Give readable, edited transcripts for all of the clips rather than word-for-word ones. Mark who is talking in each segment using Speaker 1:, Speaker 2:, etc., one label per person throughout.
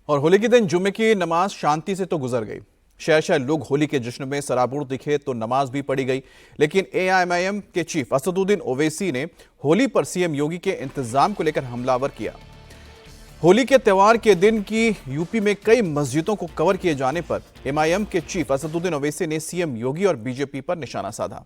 Speaker 1: और होली के दिन जुम्मे की नमाज शांति से तो गुजर गई। शहर शहर लोग होली के जश्न में सराबुर दिखे तो नमाज भी पढ़ी गई। लेकिन एआईएमआईएम के चीफ असदुद्दीन ओवैसी ने होली पर सीएम योगी के इंतजाम को लेकर हमलावर किया। होली के त्यौहार के दिन की यूपी में कई मस्जिदों को कवर किए जाने पर एमआईएम के चीफ असदुद्दीन ओवैसी ने सीएम योगी और बीजेपी पर निशाना साधा।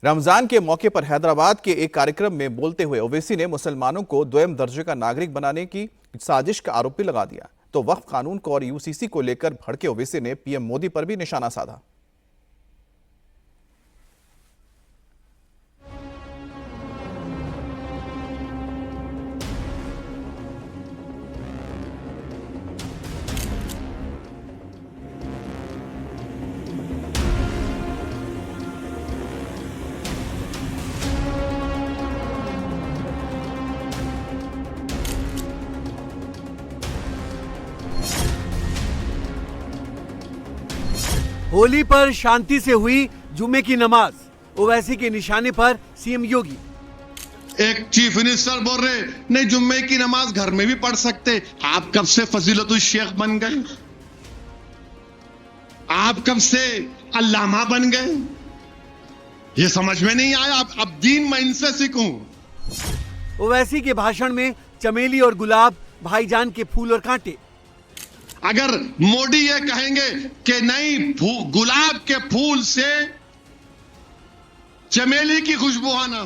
Speaker 1: रमजान के मौके पर हैदराबाद के एक कार्यक्रम में बोलते हुए ओवैसी ने मुसलमानों को द्वितीय दर्जे का नागरिक बनाने की साजिश का आरोप भी लगा दिया। तो वक्फ कानून को और यूसीसी को लेकर भड़के ओवैसी ने पीएम मोदी पर भी निशाना साधा।
Speaker 2: होली पर शांति से हुई जुम्मे की नमाज, ओवैसी के निशाने पर सीएम योगी।
Speaker 3: एक चीफ मिनिस्टर बोल रहे नहीं जुम्मे की नमाज घर में भी पढ़ सकते। आप कब से फजीलतुल शेख बन गए? आप कब से अल्लामा बन गए? ये समझ में नहीं आया। अब दीन मैं इनसे सीखूं।
Speaker 2: ओवैसी के भाषण में चमेली और गुलाब, भाईजान के फूल और कांटे।
Speaker 3: अगर मोदी ये कहेंगे कि नहीं गुलाब के फूल से चमेली की खुशबू आना,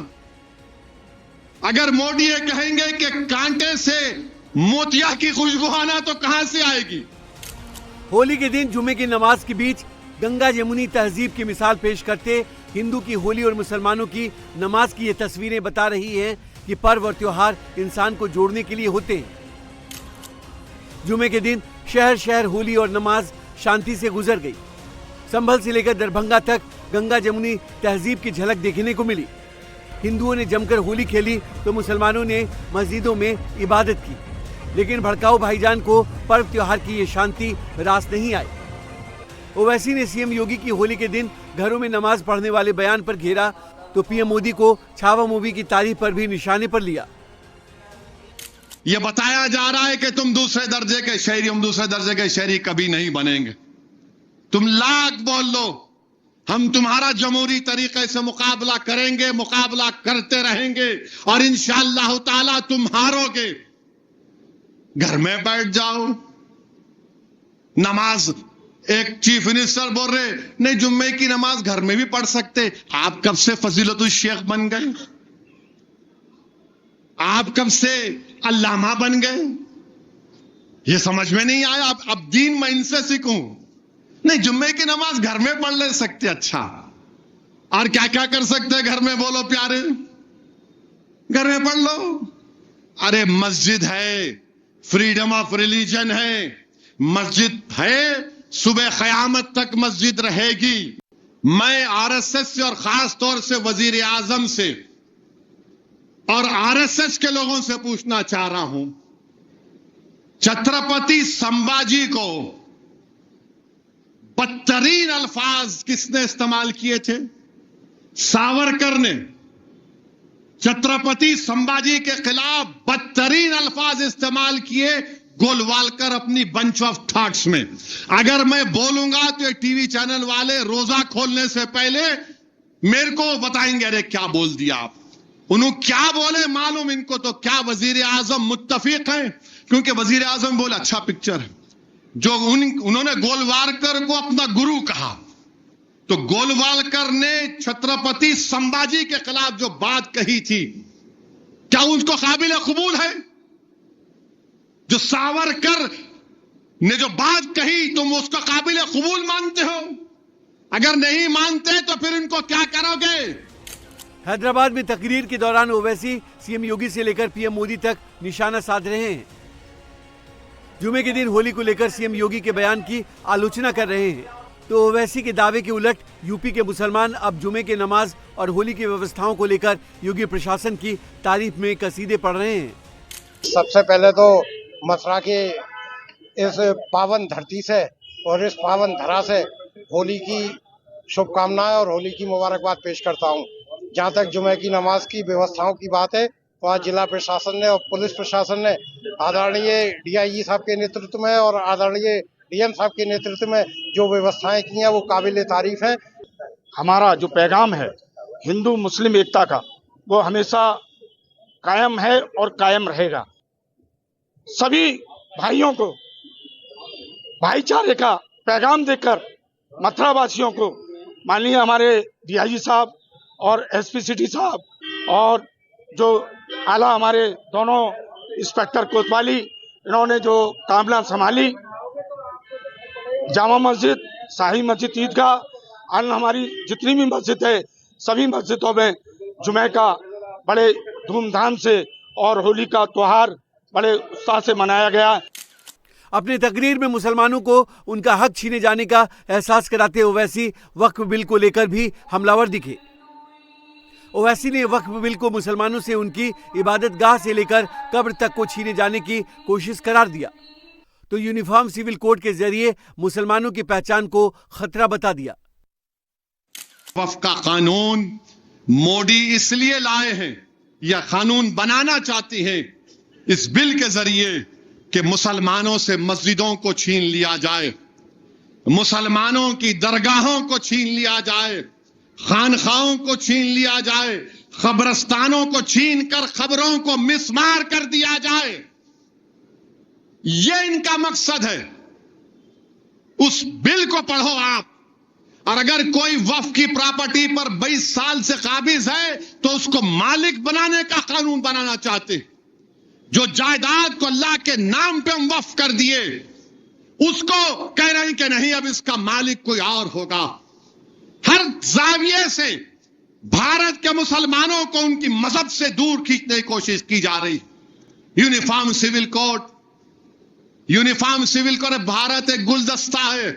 Speaker 3: अगर मोदी ये कहेंगे कि कांटे से मोतिया की खुशबू आना, तो कहां से आएगी?
Speaker 2: होली के दिन जुम्मे की नमाज के बीच गंगा जमुनी तहजीब की मिसाल पेश करते हिंदू की होली और मुसलमानों की नमाज की ये तस्वीरें बता रही हैं कि पर्व और त्योहार इंसान को जोड़ने के लिए होते हैं। जुम्मे के दिन शहर शहर होली और नमाज शांति से गुजर गई। संभल से लेकर दरभंगा तक गंगा जमुनी तहजीब की झलक देखने को मिली। हिंदुओं ने जमकर होली खेली तो मुसलमानों ने मस्जिदों में इबादत की। लेकिन भड़काऊ भाईजान को पर्व त्योहार की ये शांति रास नहीं आई। ओवैसी ने सीएम योगी की होली के दिन घरों में नमाज पढ़ने वाले बयान पर घेरा तो पीएम मोदी को छावा मूवी की तारीफ पर भी निशाने पर लिया।
Speaker 3: यह बताया जा रहा है कि तुम दूसरे दर्जे के शहरी, हम दूसरे दर्जे के शहरी कभी नहीं बनेंगे। तुम लाख बोल लो, हम तुम्हारा जमहूरी तरीके से मुकाबला करेंगे, मुकाबला करते रहेंगे और इंशाअल्लाह ताला तुम हारोगे। घर में बैठ जाओ। नमाज, एक चीफ मिनिस्टर बोल रहे नहीं जुम्मे की नमाज घर में भी पढ़ सकते। आप कब से फजीलतुल शेख बन गए? आप कब से अल्लामा बन गए? ये समझ में नहीं आया। अब दीन मैं इनसे सीखूं। नहीं जुम्मे की नमाज घर में पढ़ ले सकते। अच्छा, और क्या क्या कर सकते हैं घर में? बोलो प्यारे, घर में पढ़ लो। अरे मस्जिद है, फ्रीडम ऑफ रिलीजन है, मस्जिद है, सुबह क़यामत तक मस्जिद रहेगी। मैं आरएसएस से और खास तौर से वजीर आजम से और आरएसएस के लोगों से पूछना चाह रहा हूं, छत्रपति संभाजी को बदतरीन अल्फाज किसने इस्तेमाल किए थे? सावरकर ने छत्रपति संभाजी के खिलाफ बदतरीन अल्फाज इस्तेमाल किए गोलवालकर अपनी बंच ऑफ थॉट्स में। अगर मैं बोलूंगा तो ये टीवी चैनल वाले रोजा खोलने से पहले मेरे को बताएंगे, अरे क्या बोल दिया आप। उन्होंने क्या बोले मालूम इनको तो, क्या वजीर आजम मुत्तफिक हैं? क्योंकि वजीर आजम बोले अच्छा पिक्चर है। जो उन्होंने गोलवालकर को अपना गुरु कहा, तो गोलवालकर ने छत्रपति संभाजी के खिलाफ जो बात कही थी, क्या उसको काबिल कबूल है? जो सावरकर ने जो बात कही तुम उसको काबिल कबूल मानते हो? अगर नहीं मानते तो फिर इनको क्या करोगे?
Speaker 2: हैदराबाद में तकरीर के दौरान ओवैसी सीएम योगी से लेकर पीएम मोदी तक निशाना साध रहे हैं। जुमे के दिन होली को लेकर सीएम योगी के बयान की आलोचना कर रहे हैं। तो ओवैसी के दावे के उलट यूपी के मुसलमान अब जुमे के नमाज और होली की व्यवस्थाओं को लेकर योगी प्रशासन की तारीफ में कसीदे पढ़ रहे हैं।
Speaker 4: सबसे पहले तो मथुरा की इस पावन धरती से और इस पावन धरा से होली की शुभकामनाएं और होली की मुबारकबाद पेश करता हूं। जहां तक जुमे की नमाज की व्यवस्थाओं की बात है, वहाँ जिला प्रशासन ने और पुलिस प्रशासन ने आदरणीय डीआईजी साहब के नेतृत्व में और आदरणीय डीएम साहब के नेतृत्व में जो व्यवस्थाएं की हैं वो काबिल तारीफ है।
Speaker 5: हमारा जो पैगाम है हिंदू मुस्लिम एकता का, वो हमेशा कायम है और कायम रहेगा। सभी भाइयों को भाईचारे का पैगाम देकर मथुरा वासियों को माननीय हमारे डीआईजी साहब और एसपी सिटी साहब और जो आला हमारे दोनों इंस्पेक्टर कोतवाली, इन्होंने जो कामला संभाली, जामा मस्जिद, शाही मस्जिद, ईदगाह, अन्य हमारी जितनी भी मस्जिद है सभी मस्जिदों में जुमे का बड़े धूमधाम से और होली का त्योहार बड़े उत्साह से मनाया गया।
Speaker 2: अपने तकरीर में मुसलमानों को उनका हक छीने जाने का एहसास कराते ओवैसी वक्फ बिल को लेकर भी हमलावर दिखे। ओवैसी ने वक्फ बिल को मुसलमानों से उनकी इबादत गाह से लेकर कब्र तक को छीने जाने की कोशिश करार दिया, तो यूनिफॉर्म सिविल कोड के जरिए मुसलमानों की पहचान को खतरा बता दिया।
Speaker 3: वक्फ का कानून मोदी इसलिए लाए हैं, यह कानून बनाना चाहती हैं इस बिल के जरिए कि मुसलमानों से मस्जिदों को छीन लिया जाए, मुसलमानों की दरगाहों को छीन लिया जाए, खानखाओं को छीन लिया जाए, कब्रस्तानों को छीन कर खबरों को मिसमार कर दिया जाए। यह इनका मकसद है। उस बिल को पढ़ो आप, और अगर कोई वक्फ की प्रॉपर्टी पर 22 साल से काबिज है तो उसको मालिक बनाने का कानून बनाना चाहते। जो जायदाद को अल्लाह के नाम पे हम वक्फ कर दिए उसको कह रहे हैं कि नहीं, अब इसका मालिक कोई और होगा। हर जाविये से भारत के मुसलमानों को उनकी मजहब से दूर खींचने की कोशिश की जा रही। यूनिफॉर्म सिविल कोड, भारत एक गुलदस्ता है।